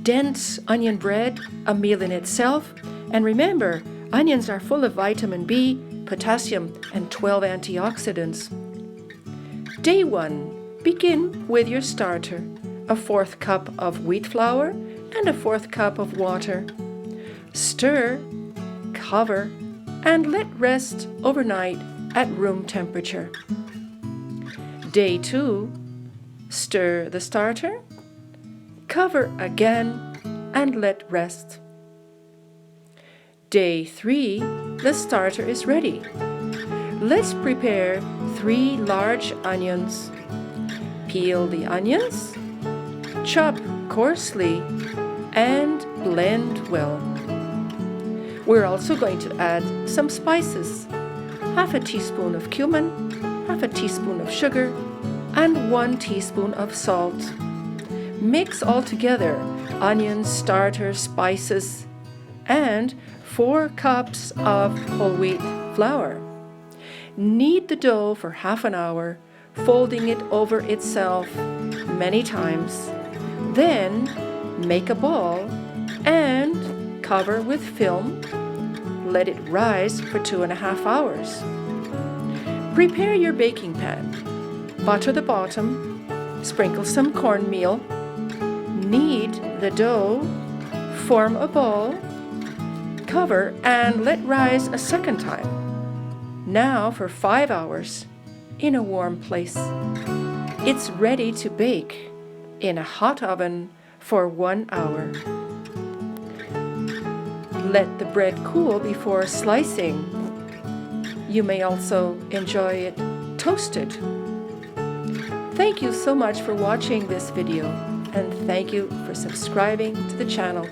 dense onion bread, a meal in itself. And remember, onions are full of vitamin B, potassium, and 12 antioxidants. Day 1. Begin with your starter, a 1/4 cup of wheat flour and a 1/4 cup of water. Stir, cover, and let rest overnight at room temperature. Day 2. Stir the starter, cover again, and let rest. Day 3, the starter is ready. Let's prepare 3 large onions. Peel the onions, chop coarsely, and blend well. We're also going to add some spices, 1/2 teaspoon of cumin, 1/2 teaspoon of sugar, and 1 teaspoon of salt. Mix all together, onions, starter, spices, and 4 cups of whole wheat flour. Knead the dough for half an hour, folding it over itself many times. Then make a ball and cover with film. Let it rise for 2.5 hours. Prepare your baking pan. Butter the bottom, sprinkle some cornmeal, knead the dough, form a ball, cover, and let rise a second time. Now for 5 hours in a warm place. It's ready to bake in a hot oven for 1 hour. Let the bread cool before slicing. You may also enjoy it toasted. Thank you so much for watching this video, and thank you for subscribing to the channel.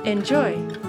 Enjoy!